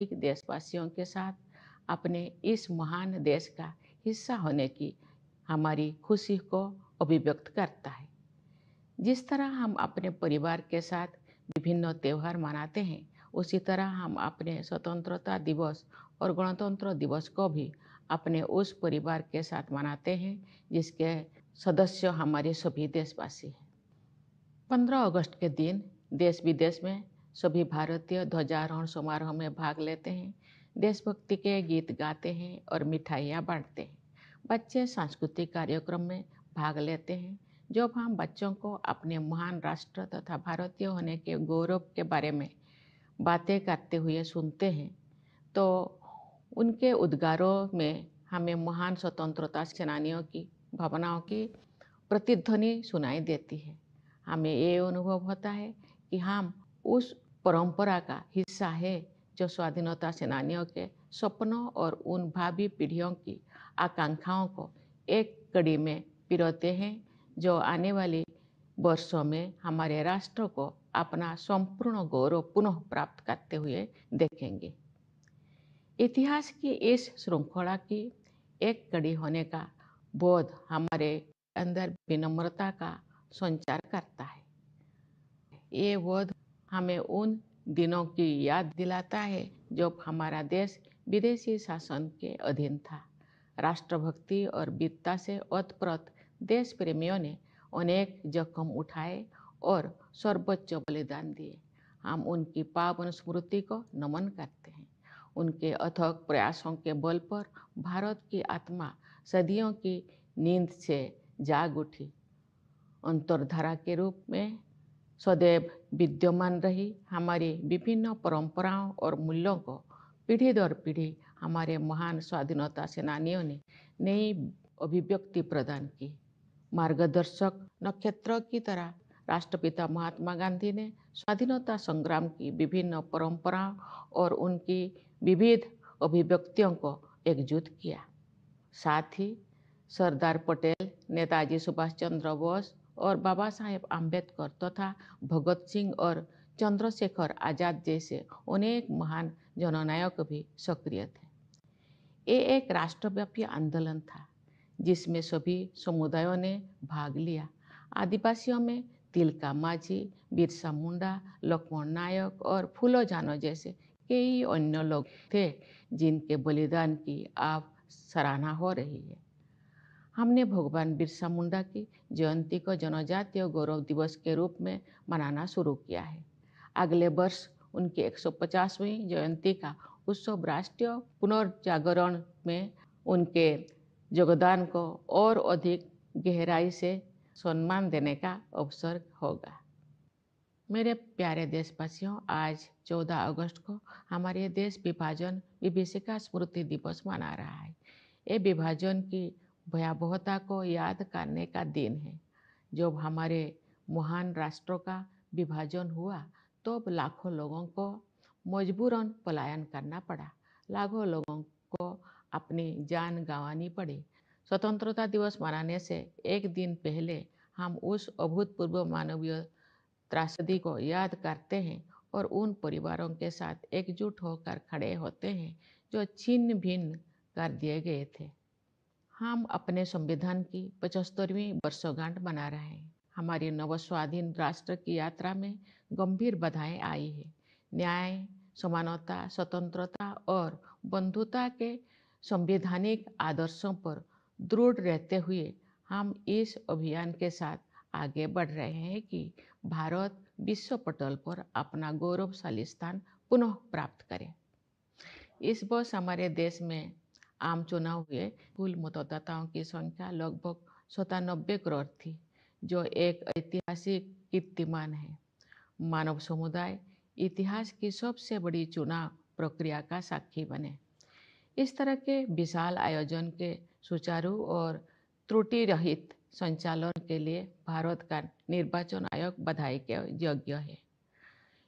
देशवासियों के साथ अपने इस महान देश का हिस्सा होने की हमारी खुशी को अभिव्यक्त करता है। जिस तरह हम अपने परिवार के साथ विभिन्न त्यौहार मनाते हैं, उसी तरह हम अपने स्वतंत्रता दिवस और गणतंत्र दिवस को भी अपने उस परिवार के साथ मनाते हैं जिसके सदस्य हमारे सभी देशवासी हैं। 15 अगस्त के दिन देश विदेश में सभी भारतीय ध्वजारोहण समारोह में भाग लेते हैं, देशभक्ति के गीत गाते हैं और मिठाइयाँ बांटते हैं। बच्चे सांस्कृतिक कार्यक्रम में भाग लेते हैं। जब हम बच्चों को अपने महान राष्ट्र तथा भारतीय होने के गौरव के बारे में बातें करते हुए सुनते हैं, तो उनके उद्गारों में हमें महान स्वतंत्रता सेनानियों की भावनाओं की प्रतिध्वनि सुनाई देती है। हमें ये अनुभव होता है कि हम उस परंपरा का हिस्सा है जो स्वाधीनता सेनानियों के सपनों और उन भावी पीढ़ियों की आकांक्षाओं को एक कड़ी में पिरोते हैं, जो आने वाली वर्षों में हमारे राष्ट्र को अपना संपूर्ण गौरव पुनः प्राप्त करते हुए देखेंगे। इतिहास की इस श्रृंखला की एक कड़ी होने का बोध हमारे अंदर विनम्रता का संचार करता है। ये बोध हमें उन दिनों की याद दिलाता है जब हमारा देश विदेशी शासन के अधीन था। राष्ट्रभक्ति और वीरता से ओतप्रोत देश प्रेमियों ने अनेक जोखिम उठाए और सर्वोच्च बलिदान दिए। हम उनकी पावन स्मृति को नमन करते हैं। उनके अथक प्रयासों के बल पर भारत की आत्मा सदियों की नींद से जाग उठी। अंतर्धारा के रूप में सदैव विद्यमान रही हमारी विभिन्न परंपराओं और मूल्यों को पीढ़ी दर पीढ़ी हमारे महान स्वाधीनता सेनानियों ने नई अभिव्यक्ति प्रदान की। मार्गदर्शक नक्षत्र की तरह राष्ट्रपिता महात्मा गांधी ने स्वाधीनता संग्राम की विभिन्न परंपराओं और उनकी विविध अभिव्यक्तियों को एकजुट किया। साथ ही सरदार पटेल, नेताजी सुभाष चंद्र बोस और बाबा साहेब आम्बेडकर तथा भगत सिंह और चंद्रशेखर आजाद जैसे अनेक महान जननायक भी सक्रिय थे। ये एक राष्ट्रव्यापी आंदोलन था जिसमें सभी समुदायों ने भाग लिया। आदिवासियों में तिलका मांझी, बिरसा मुंडा, लक्ष्मण नायक और फूलो जानो जैसे कई अन्य लोग थे जिनके बलिदान की अब सराहना हो रही है। हमने भगवान बिरसा मुंडा की जयंती को जनजातीय गौरव दिवस के रूप में मनाना शुरू किया है। अगले वर्ष उनकी 150वीं जयंती का उत्सव राष्ट्रीय पुनर्जागरण में उनके योगदान को और अधिक गहराई से सम्मान देने का अवसर होगा। मेरे प्यारे देशवासियों, आज 14 अगस्त को हमारे देश विभाजन विभीषिका स्मृति दिवस मना रहा है। ये विभाजन की भयावहता को याद करने का दिन है। जब हमारे महान राष्ट्रों का विभाजन हुआ तो लाखों लोगों को मजबूरन पलायन करना पड़ा। लाखों लोगों को अपनी जान गंवानी पड़ी। स्वतंत्रता दिवस मनाने से एक दिन पहले हम उस अभूतपूर्व मानवीय त्रासदी को याद करते हैं और उन परिवारों के साथ एकजुट होकर खड़े होते हैं जो छिन्न भिन्न कर दिए गए थे। हम अपने संविधान की 75वीं वर्षगांठ मना रहे हैं। हमारी नवस्वाधीन राष्ट्र की यात्रा में गंभीर बाधाएं आई है। न्याय, समानता, स्वतंत्रता और बंधुता के संवैधानिक आदर्शों पर दृढ़ रहते हुए हम इस अभियान के साथ आगे बढ़ रहे हैं कि भारत विश्व पटल पर अपना गौरवशाली स्थान पुनः प्राप्त करे। इस वर्ष हमारे देश में आम चुनाव हुए। कुल मतदाताओं की संख्या लगभग 97 करोड़ थी, जो एक ऐतिहासिक कीर्तिमान है। मानव समुदाय इतिहास की सबसे बड़ी चुनाव प्रक्रिया का साक्षी बने। इस तरह के विशाल आयोजन के सुचारू और त्रुटि रहित संचालन के लिए भारत का निर्वाचन आयोग बधाई के योग्य है।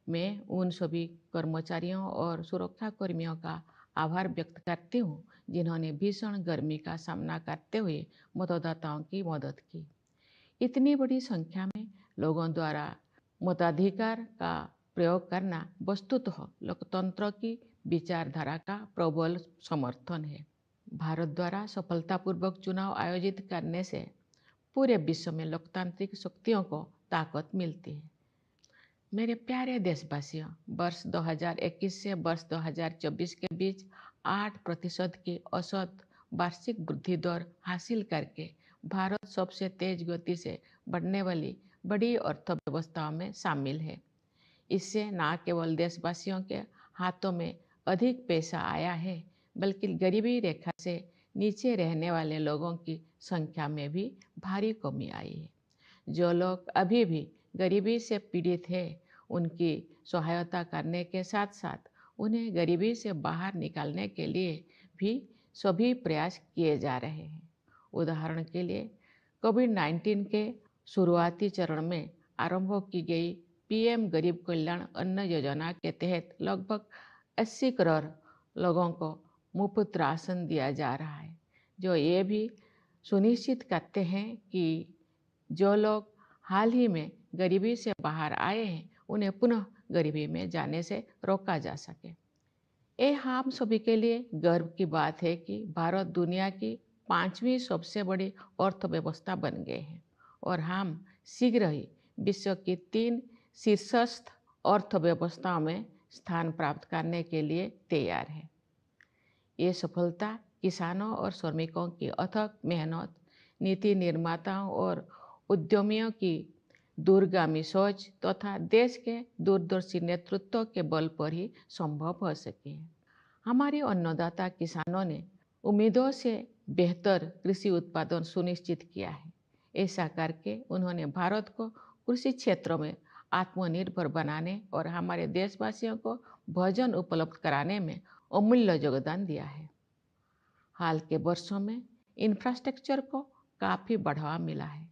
मैं उन सभी कर्मचारियों और सुरक्षा कर्मियों का आभार व्यक्त करती हूँ जिन्होंने भीषण गर्मी का सामना करते हुए मतदाताओं की मदद की। इतनी बड़ी संख्या में लोगों द्वारा मताधिकार का प्रयोग करना वस्तुतः लोकतंत्र की विचारधारा का प्रबल समर्थन है। भारत द्वारा सफलतापूर्वक चुनाव आयोजित करने से पूरे विश्व में लोकतांत्रिक शक्तियों को ताकत मिलती है। मेरे प्यारे देशवासियों, वर्ष 2021 से वर्ष 2024 के बीच 8% की औसत वार्षिक वृद्धि दर हासिल करके भारत सबसे तेज गति से बढ़ने वाली बड़ी अर्थव्यवस्थाओं में शामिल है। इससे न केवल देशवासियों के हाथों में अधिक पैसा आया है, बल्कि गरीबी रेखा से नीचे रहने वाले लोगों की संख्या में भी भारी कमी आई है। जो लोग अभी भी गरीबी से पीड़ित हैं, उनकी सहायता करने के साथ साथ उन्हें गरीबी से बाहर निकालने के लिए भी सभी प्रयास किए जा रहे हैं। उदाहरण के लिए कोविड-19 के शुरुआती चरण में आरंभ की गई पीएम गरीब कल्याण अन्न योजना के तहत लगभग 80 करोड़ लोगों को मुफ्त राशन दिया जा रहा है, जो ये भी सुनिश्चित करते हैं कि जो लोग हाल ही में गरीबी से बाहर आए हैं, उन्हें पुनः गरीबी में जाने से रोका जा सके। ये हम सभी के लिए गर्व की बात है कि भारत दुनिया की 5वीं सबसे बड़ी अर्थव्यवस्था बन गए हैं और हम शीघ्र ही विश्व की 3 शीर्षस्थ अर्थव्यवस्थाओं में स्थान प्राप्त करने के लिए तैयार है। ये सफलता किसानों और श्रमिकों की अथक मेहनत, नीति निर्माताओं और उद्यमियों की दूरगामी सोच तथा देश के दूरदर्शी नेतृत्व के बल पर ही संभव हो सके है। हमारे अन्नदाता किसानों ने उम्मीदों से बेहतर कृषि उत्पादन सुनिश्चित किया है। ऐसा करके उन्होंने भारत को कृषि क्षेत्रों में आत्मनिर्भर बनाने और हमारे देशवासियों को भोजन उपलब्ध कराने में अमूल्य योगदान दिया है। हाल के वर्षों में इंफ्रास्ट्रक्चर को काफ़ी बढ़ावा मिला है।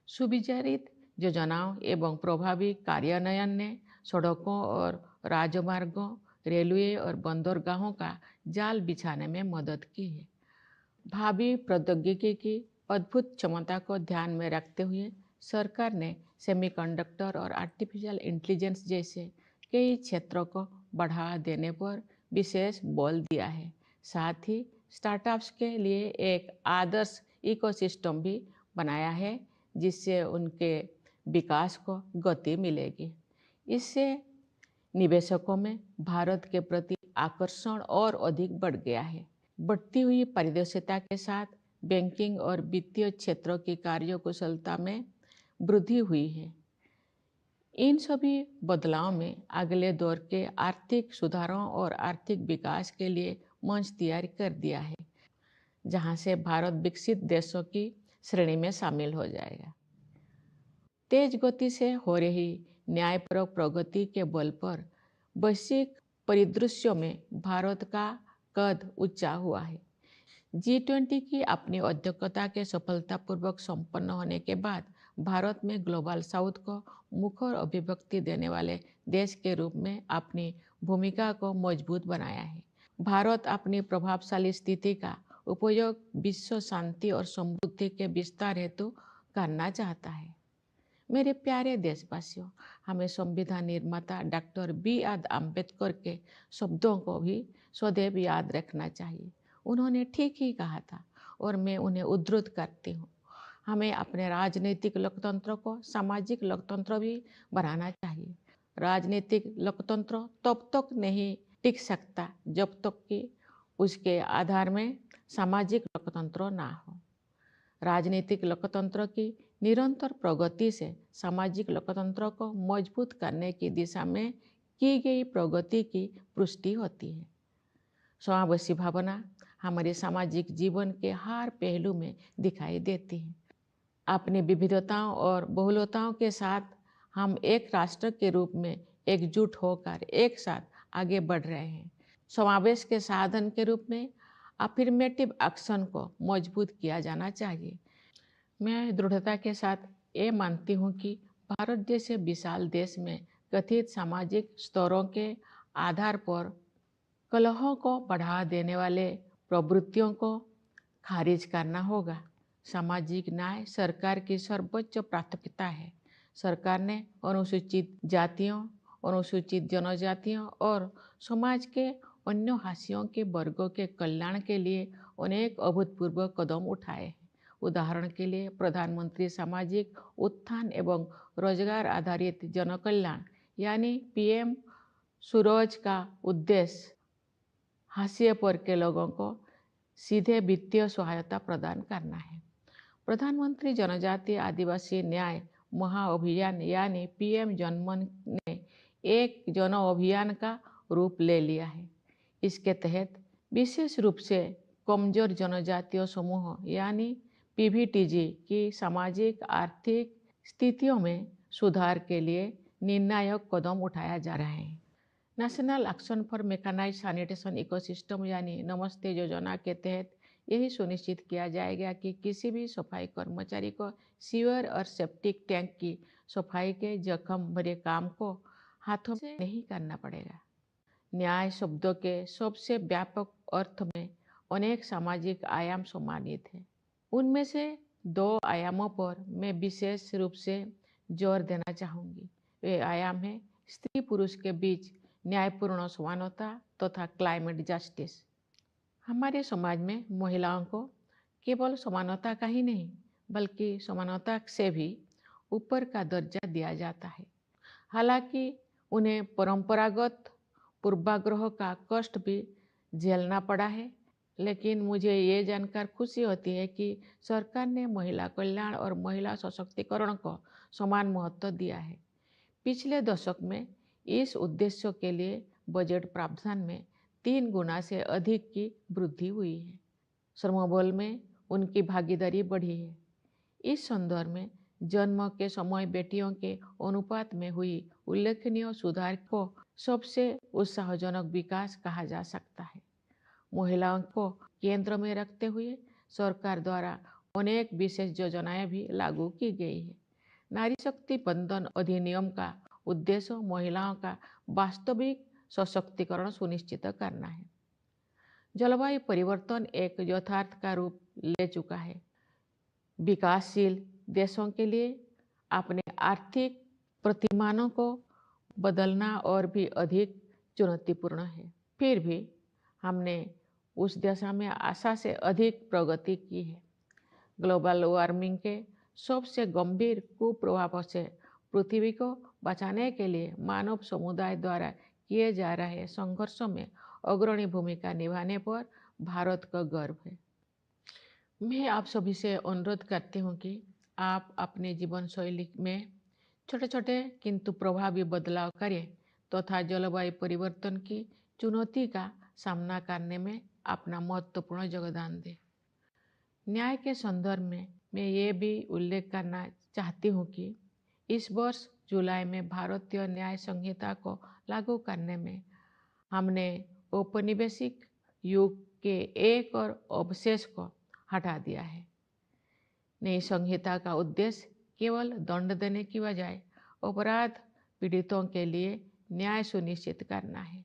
सुविचारित योजनाओं एवं प्रभावी कार्यान्वयन ने सड़कों और राजमार्गों, रेलवे और बंदरगाहों का जाल बिछाने में मदद की है। भावी प्रौद्योगिकी की अद्भुत क्षमता को ध्यान में रखते हुए सरकार ने सेमीकंडक्टर और आर्टिफिशियल इंटेलिजेंस जैसे कई क्षेत्रों को बढ़ावा देने पर विशेष बल दिया है। साथ ही स्टार्टअप्स के लिए एक आदर्श इकोसिस्टम भी बनाया है, जिससे उनके विकास को गति मिलेगी। इससे निवेशकों में भारत के प्रति आकर्षण और अधिक बढ़ गया है। बढ़ती हुई पारदर्शिता के साथ बैंकिंग और वित्तीय क्षेत्रों की कार्यकुशलता में वृद्धि हुई है। इन सभी बदलावों में अगले दौर के आर्थिक सुधारों और आर्थिक विकास के लिए मंच तैयार कर दिया है, जहां से भारत विकसित देशों की श्रेणी में शामिल हो जाएगा। तेज गति से हो रही न्यायपरक प्रगति के बल पर वैश्विक परिदृश्यों में भारत का कद ऊंचा हुआ है। G20 की अपनी अध्यक्षता के सफलतापूर्वक संपन्न होने के बाद भारत में ग्लोबल साउथ को मुखर अभिव्यक्ति देने वाले देश के रूप में अपनी भूमिका को मजबूत बनाया है। भारत अपनी प्रभावशाली स्थिति का उपयोग विश्व शांति और समृद्धि के विस्तार हेतु करना चाहता है। मेरे प्यारे देशवासियों, हमें संविधान निर्माता डॉक्टर B.R. अम्बेडकर के शब्दों को भी सदैव याद रखना चाहिए। उन्होंने ठीक ही कहा था और मैं उन्हें उद्धृत करती हूँ। हमें अपने राजनीतिक लोकतंत्र को सामाजिक लोकतंत्र भी बनाना चाहिए। राजनीतिक लोकतंत्र तब तक नहीं टिक सकता जब तक कि उसके आधार में सामाजिक लोकतंत्र ना हो। राजनीतिक लोकतंत्र की निरंतर प्रगति से सामाजिक लोकतंत्र को मजबूत करने की दिशा में की गई प्रगति की पुष्टि होती है। समावेशी भावना हमारे सामाजिक जीवन के हर पहलू में दिखाई देती है। अपनी विविधताओं और बहुलताओं के साथ हम एक राष्ट्र के रूप में एकजुट होकर एक साथ आगे बढ़ रहे हैं। समावेश के साधन के रूप में अफर्मेटिव एक्शन को मजबूत किया जाना चाहिए। मैं दृढ़ता के साथ ये मानती हूँ कि भारत जैसे विशाल देश में कथित सामाजिक स्तरों के आधार पर कलहों को बढ़ावा देने वाले प्रवृत्तियों को खारिज करना होगा। सामाजिक न्याय सरकार की सर्वोच्च प्राथमिकता है। सरकार ने अनुसूचित जातियों अनुसूचित जनजातियों और समाज के अन्य हाशियों के वर्गों के कल्याण के लिए अनेक अभूतपूर्व कदम उठाए हैं। उदाहरण के लिए प्रधानमंत्री सामाजिक उत्थान एवं रोजगार आधारित जनकल्याण यानी पीएम सूरज का उद्देश्य हाशिए पर के लोगों को सीधे वित्तीय सहायता प्रदान करना है। प्रधानमंत्री जनजातीय आदिवासी न्याय महाअभियान यानी पीएम जनमन ने एक जन अभियान का रूप ले लिया है। इसके तहत विशेष रूप से कमजोर जनजातीय समूह यानी पीवीटीजी की सामाजिक आर्थिक स्थितियों में सुधार के लिए निर्णायक कदम उठाया जा रहा है। National action for mechanised sanitation ecosystem यानी नमस्ते योजना के तहत यही सुनिश्चित किया जाएगा कि किसी भी सफाई कर्मचारी को सीवर और सेप्टिक टैंक की सफाई के जख्म भरे काम को हाथों से नहीं करना पड़ेगा। न्याय शब्दों के सबसे व्यापक अर्थ में अनेक सामाजिक आयाम सम्मानित हैं। उनमें से 2 आयामों पर मैं विशेष रूप से जोर देना चाहूँगी। वे आयाम हैं स्त्री पुरुष के बीच न्यायपूर्ण समानता तथा क्लाइमेट जस्टिस। हमारे समाज में महिलाओं को केवल समानता का ही नहीं बल्कि समानता से भी ऊपर का दर्जा दिया जाता है। हालांकि उन्हें परंपरागत पूर्वाग्रह का कष्ट भी झेलना पड़ा है, लेकिन मुझे ये जानकर खुशी होती है कि सरकार ने महिला कल्याण और महिला सशक्तिकरण को समान महत्व दिया है। पिछले दशक में इस उद्देश्य के लिए बजट प्रावधान में 3 गुना से अधिक की वृद्धि हुई है। श्रमबल में उनकी भागीदारी बढ़ी है। इस संदर्भ में जन्म के समय बेटियों के अनुपात में हुई उल्लेखनीय सुधार को सबसे उत्साहजनक विकास कहा जा सकता है। महिलाओं को केंद्र में रखते हुए सरकार द्वारा अनेक विशेष योजनाएं भी लागू की गई है। नारी शक्ति बंधन अधिनियम का उद्देश्य महिलाओं का वास्तविक सशक्तिकरण सुनिश्चित करना है। जलवायु परिवर्तन एक यथार्थ का रूप ले चुका है। विकासशील देशों के लिए अपने आर्थिक प्रतिमानों को बदलना और भी अधिक चुनौतीपूर्ण है। फिर भी हमने उस दिशा में आशा से अधिक प्रगति की है। ग्लोबल वार्मिंग के सबसे गंभीर कुप्रभावों से पृथ्वी को बचाने के लिए मानव समुदाय द्वारा किए जा रहे संघर्षों में अग्रणी भूमिका निभाने पर भारत का गर्व है। मैं आप सभी से अनुरोध करती हूँ कि आप अपने जीवन शैली में छोटे छोटे किंतु प्रभावी बदलाव करें तथा जलवायु परिवर्तन की चुनौती का सामना करने में अपना महत्वपूर्ण योगदान दें। न्याय के संदर्भ में मैं ये भी उल्लेख करना चाहती हूँ कि इस वर्ष जुलाई में भारतीय न्याय संहिता को लागू करने में हमने औपनिवेशिक युग के एक और अवशेष को हटा दिया है। नई संहिता का उद्देश्य केवल दंड देने की बजाय अपराध पीड़ितों के लिए न्याय सुनिश्चित करना है।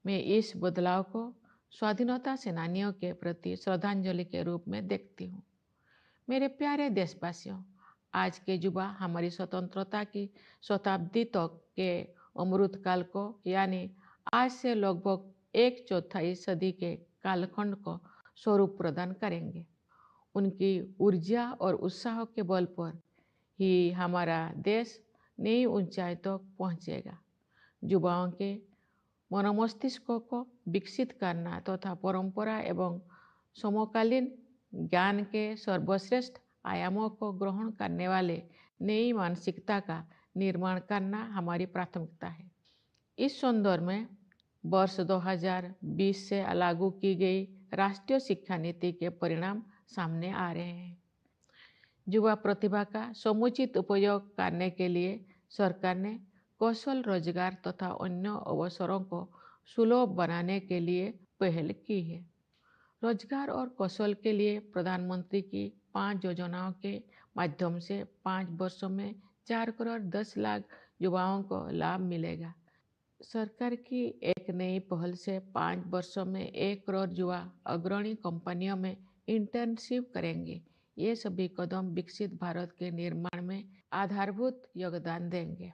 मैं इस बदलाव को स्वाधीनता सेनानियों के प्रति श्रद्धांजलि के रूप में देखती हूँ। मेरे प्यारे देशवासियों, आज के युवा हमारी स्वतंत्रता की शताब्दी तक के अमृतकाल को यानी आज से लगभग 1/4 सदी के कालखंड को स्वरूप प्रदान करेंगे। उनकी ऊर्जा और उत्साह के बल पर ही हमारा देश नई ऊंचाई तक पहुंचेगा। युवाओं के मनोमस्तिष्क को विकसित करना तथा परंपरा एवं समकालीन ज्ञान के सर्वश्रेष्ठ आयामों को ग्रहण करने वाले नई मानसिकता का निर्माण करना हमारी प्राथमिकता है। इस संदर्भ में वर्ष 2020 से लागू की गई राष्ट्रीय शिक्षा नीति के परिणाम सामने आ रहे हैं। युवा प्रतिभा का समुचित उपयोग करने के लिए सरकार ने कौशल रोजगार तथा अन्य अवसरों को सुलभ बनाने के लिए पहल की है। रोजगार और कौशल के लिए प्रधानमंत्री की 5 योजनाओं के माध्यम से 5 वर्षों में 4 करोड़ 10 लाख युवाओं को लाभ मिलेगा। सरकार की एक नई पहल से 5 वर्षों में 1 करोड़ युवा अग्रणी कंपनियों में इंटर्नशिप करेंगे। ये सभी कदम विकसित भारत के निर्माण में आधारभूत योगदान देंगे।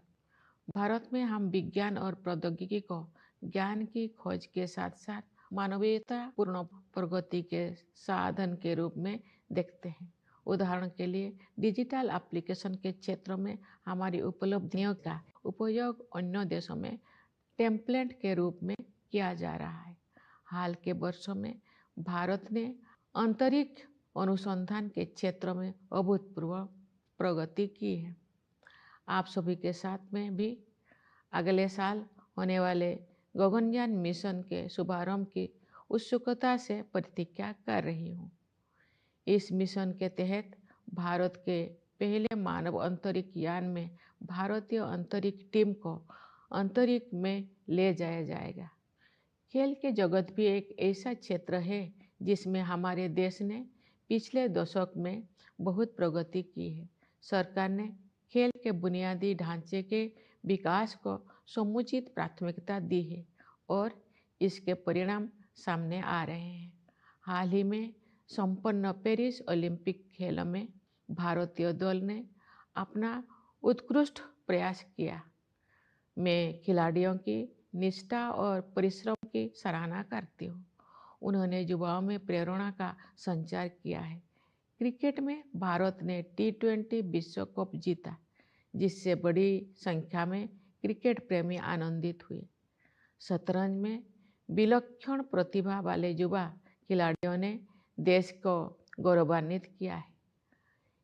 भारत में हम विज्ञान और प्रौद्योगिकी को ज्ञान की खोज के साथ साथ मानवीयता पूर्ण प्रगति के साधन के रूप में देखते हैं। उदाहरण के लिए डिजिटल एप्लीकेशन के क्षेत्र में हमारी उपलब्धियों का उपयोग अन्य देशों में टेम्पलेट के रूप में किया जा रहा है। हाल के वर्षों में भारत ने अंतरिक्ष अनुसंधान के क्षेत्र में अभूतपूर्व प्रगति की है। आप सभी के साथ में भी अगले साल होने वाले गगनयान मिशन के शुभारंभ की उत्सुकता से प्रतीक्षा कर रही हूँ। इस मिशन के तहत भारत के पहले मानव अंतरिक्ष यान में भारतीय अंतरिक्ष टीम को अंतरिक्ष में ले जाया जाएगा। खेल के जगत भी एक ऐसा क्षेत्र है जिसमें हमारे देश ने पिछले दशक में बहुत प्रगति की है। सरकार ने खेल के बुनियादी ढांचे के विकास को समुचित प्राथमिकता दी है और इसके परिणाम सामने आ रहे हैं। हाल ही में संपन्न पेरिस ओलंपिक खेलों में भारतीय दल ने अपना उत्कृष्ट प्रयास किया। मैं खिलाड़ियों की निष्ठा और परिश्रम की सराहना करती हूँ। उन्होंने युवाओं में प्रेरणा का संचार किया है। क्रिकेट में भारत ने T20 विश्व कप जीता, जिससे बड़ी संख्या में क्रिकेट प्रेमी आनंदित हुए। शतरंज में विलक्षण प्रतिभा वाले युवा खिलाड़ियों ने देश को गौरवान्वित किया है।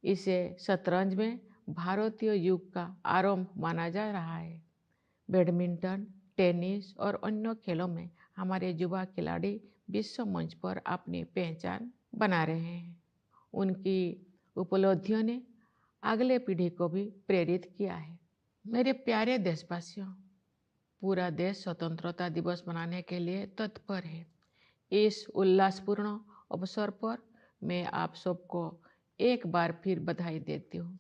इसे शतरंज में भारतीय युग का आरंभ माना जा रहा है। बैडमिंटन, टेनिस और अन्य खेलों में हमारे युवा खिलाड़ी विश्व मंच पर अपनी पहचान बना रहे हैं। उनकी उपलब्धियों ने अगले पीढ़ी को भी प्रेरित किया है। मेरे प्यारे देशवासियों, पूरा देश स्वतंत्रता दिवस मनाने के लिए तत्पर है। इस उल्लासपूर्ण अवसर पर मैं आप सबको एक बार फिर बधाई देती हूँ।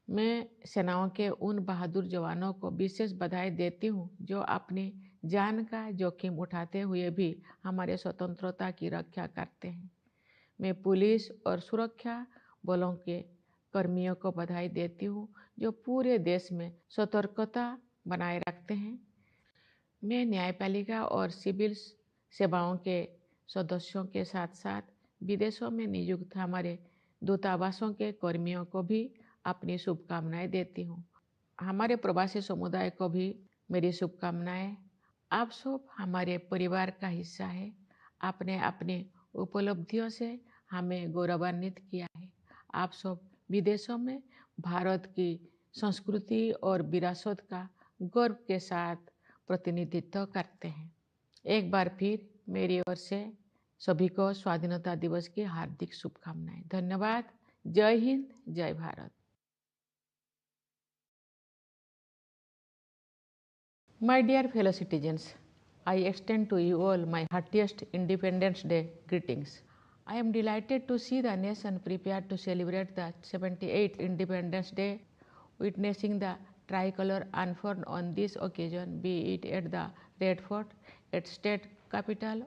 मैं सेनाओं के उन बहादुर जवानों को विशेष बधाई देती हूँ जो अपनी जान का जोखिम उठाते हुए भी हमारे स्वतंत्रता की रक्षा करते हैं। मैं पुलिस और सुरक्षा बलों के कर्मियों को बधाई देती हूँ जो पूरे देश में सतर्कता बनाए रखते हैं। मैं न्यायपालिका और सिविल सेवाओं के सदस्यों के साथ साथ विदेशों में नियुक्त हमारे दूतावासों के कर्मियों को भी अपनी शुभकामनाएं देती हूँ। हमारे प्रवासी समुदाय को भी मेरी शुभकामनाएं। आप सब हमारे परिवार का हिस्सा है। आपने अपनी उपलब्धियों से हमें गौरवान्वित किया है। आप सब विदेशों में भारत की संस्कृति और विरासत का गर्व के साथ प्रतिनिधित्व करते हैं। एक बार फिर मेरी ओर से सभी को स्वाधीनता दिवस की हार्दिक शुभकामनाएं। धन्यवाद। जय हिंद, जय Bharat. My dear fellow citizens, I extend to you all my heartiest Independence Day greetings. I am delighted to see the nation prepared to celebrate the 78th Independence Day, witnessing the tricolor unfurled on this occasion, be it at the Red Fort, at State Capitol,